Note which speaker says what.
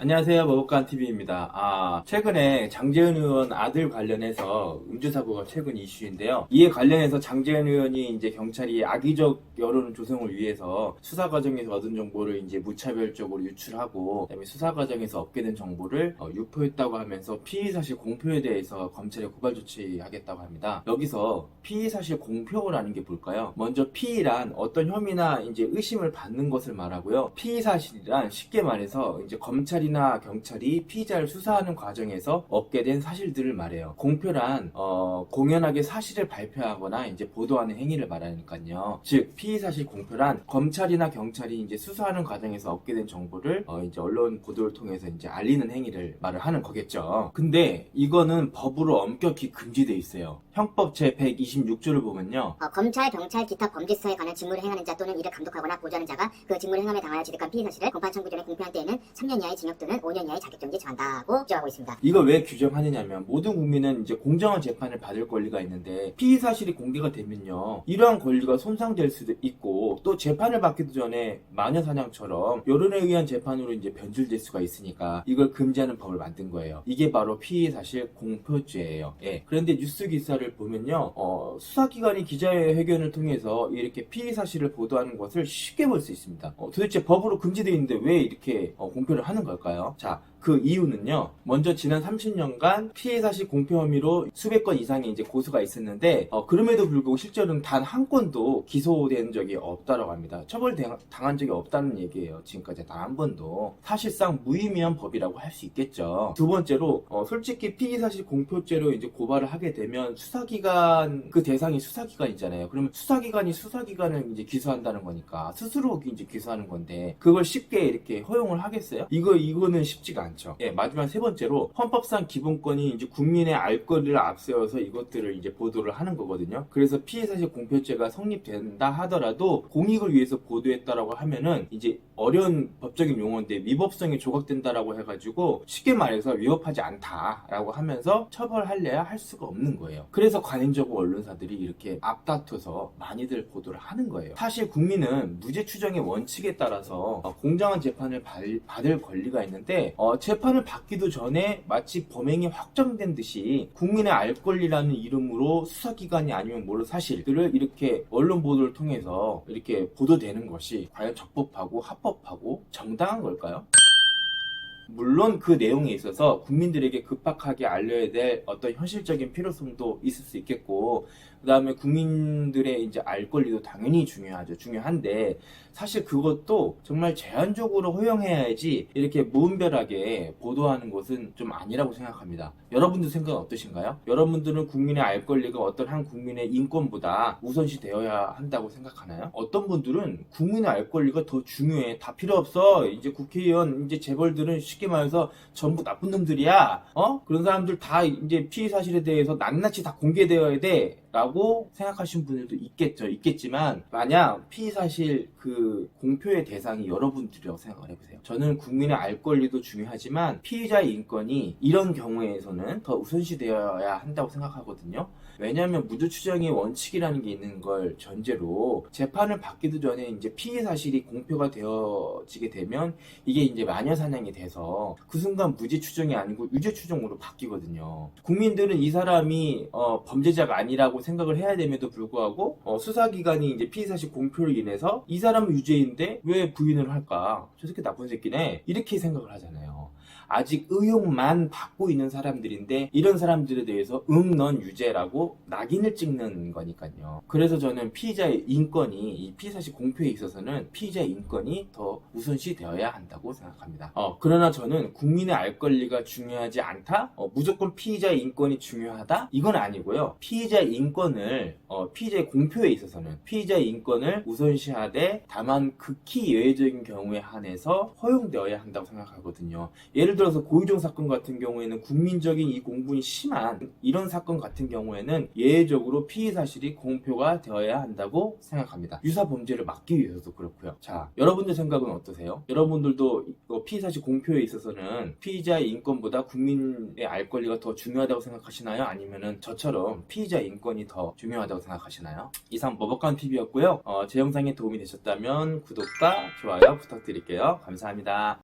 Speaker 1: 안녕하세요. 머북간TV입니다. 최근에 장제은 의원 아들 관련해서 음주사고가 최근 이슈인데요. 이에 관련해서 장제은 의원이 이제 경찰이 악의적 여론 조성을 위해서 수사 과정에서 얻은 정보를 이제 무차별적으로 유출하고, 그다음에 수사 과정에서 얻게 된 정보를 유포했다고 하면서 피의 사실 공표에 대해서 검찰에 고발 조치하겠다고 합니다. 여기서 피의 사실 공표라는 게 뭘까요? 먼저 피의란 어떤 혐의나 이제 의심을 받는 것을 말하고요. 피의 사실이란 쉽게 말해서 이제 검찰이나 경찰이 피의자를 수사하는 과정에서 얻게 된 사실들을 말해요. 공표란 공연하게 사실을 발표하거나 이제 보도하는 행위를 말하니까요. 즉 피의 사실 공표란 검찰이나 경찰이 이제 수사하는 과정에서 얻게 된 정보를 이제 언론 보도를 통해서 이제 알리는 행위를 말을 하는 거겠죠. 근데 이거는 법으로 엄격히 금지돼 있어요. 형법 제 126조를 보면요.
Speaker 2: 검찰, 경찰, 기타 범죄수사에 관한 직무를 행하는 자 또는 이를 감독하거나 보좌하는 자가 그 직무를 행함에 당하여 취득한 피의 사실을 공판 청구 전에 공표한 때에는 3년 이하의 징역 또는 5년 이하의 자격정지 처한다고 규정하고 있습니다.
Speaker 1: 이걸 왜 규정하느냐면 모든 국민은 이제 공정한 재판을 받을 권리가 있는데 피의 사실이 공개가 되면요. 이러한 권리가 손상될 수도 있고 또 재판을 받기도 전에 마녀 사냥처럼 여론에 의한 재판으로 이제 변질될 수가 있으니까 이걸 금지하는 법을 만든 거예요. 이게 바로 피의 사실 공표죄예요. 예. 그런데 뉴스 기사를 보면요. 수사기관이 기자회견을 통해서 이렇게 피의 사실을 보도하는 것을 쉽게 볼 수 있습니다. 도대체 법으로 금지되어 있는데 왜 이렇게 공표를 하는 걸까요? 자, 그 이유는요. 먼저 지난 30년간 피해 사실 공표 혐의로 수백 건 이상의 이제 고소가 있었는데 그럼에도 불구하고 실제로는 단 한 건도 기소된 적이 없다라고 합니다. 처벌 당한 적이 없다는 얘기예요. 지금까지 단 한 번도. 사실상 무의미한 법이라고 할 수 있겠죠. 두 번째로 솔직히 피해 사실 공표죄로 이제 고발을 하게 되면 수사기관 그 대상이 수사기관이잖아요. 그러면 수사기관이 수사기관을 이제 기소한다는 거니까 스스로 이제 기소하는 건데 그걸 쉽게 이렇게 허용을 하겠어요? 이거는 쉽지가 않죠. 예, 마지막 세 번째로 헌법상 기본권이 이제 국민의 알 권리를 앞세워서 이것들을 이제 보도를 하는 거거든요. 그래서 피해사실 공표죄가 성립된다 하더라도 공익을 위해서 보도했다라고 하면은 이제 어려운 법적인 용어인데 위법성이 조각된다라고 해가지고 쉽게 말해서 위법하지 않다라고 하면서 처벌하려야 할 수가 없는 거예요. 그래서 관행적으로 언론사들이 이렇게 앞다퉈서 많이들 보도를 하는 거예요. 사실 국민은 무죄 추정의 원칙에 따라서 공정한 재판을 받을 권리가 있는데 재판을 받기도 전에 마치 범행이 확정된 듯이 국민의 알 권리라는 이름으로 수사기관이 아니면 모를 사실들을 이렇게 언론 보도를 통해서 이렇게 보도되는 것이 과연 적법하고 합법하고 정당한 걸까요? 물론 그 내용에 있어서 국민들에게 급박하게 알려야 될 어떤 현실적인 필요성도 있을 수 있겠고, 그 다음에 국민들의 이제 알 권리도 당연히 중요하죠. 중요한데, 사실 그것도 정말 제한적으로 허용해야지 이렇게 무분별하게 보도하는 것은 좀 아니라고 생각합니다. 여러분들 생각은 어떠신가요? 여러분들은 국민의 알 권리가 어떤 한 국민의 인권보다 우선시 되어야 한다고 생각하나요? 어떤 분들은 국민의 알 권리가 더 중요해. 다 필요 없어. 이제 국회의원, 이제 재벌들은 쉽게 말해서 전부 나쁜 놈들이야. 그런 사람들 다 이제 피의 사실에 대해서 낱낱이 다 공개되어야 돼. 라고 생각하시는 분들도 있겠지만, 만약 피의 사실 그 공표의 대상이 여러분들이라고 생각을 해보세요. 저는 국민의 알 권리도 중요하지만 피의자의 인권이 이런 경우에서는 더 우선시 되어야 한다고 생각하거든요. 왜냐하면 무죄 추정의 원칙이라는 게 있는 걸 전제로 재판을 받기도 전에 이제 피의 사실이 공표가 되어지게 되면 이게 이제 마녀 사냥이 돼서 그 순간 무죄 추정이 아니고 유죄 추정으로 바뀌거든요. 국민들은 이 사람이 범죄자가 아니라고 생각을 해야 됨에도 불구하고 수사기관이 이제 피의 사실 공표로 인해서 이 사람은 유죄인데 왜 부인을 할까? 저 새끼 나쁜 새끼네. 이렇게 생각을 하잖아요. 아직 의혹만 받고 있는 사람들인데 이런 사람들에 대해서 넌 유죄라고 낙인을 찍는 거니까요. 그래서 저는 피의자의 인권이 이 피의사실 공표에 있어서는 피의자의 인권이 더 우선시 되어야 한다고 생각합니다. 그러나 저는 국민의 알 권리가 중요하지 않다? 무조건 피의자의 인권이 중요하다? 이건 아니고요. 피의자의 인권을 피의자의 공표에 있어서는 피의자의 인권을 우선시하되 다만 극히 예외적인 경우에 한해서 허용되어야 한다고 생각하거든요. 예를 들어서 고의종 사건 같은 경우에는 국민적인 이 공분이 심한 이런 사건 같은 경우에는 예외적으로 피의 사실이 공표가 되어야 한다고 생각합니다. 유사 범죄를 막기 위해서도 그렇고요. 자, 여러분들 생각은 어떠세요? 여러분들도 피의 사실 공표에 있어서는 피의자의 인권보다 국민의 알 권리가 더 중요하다고 생각하시나요? 아니면은 저처럼 피의자의 인권이 더 중요하다고 생각하시나요? 이상 머벅간TV였고요. 제 영상에 도움이 되셨다면 구독과 좋아요 부탁드릴게요. 감사합니다.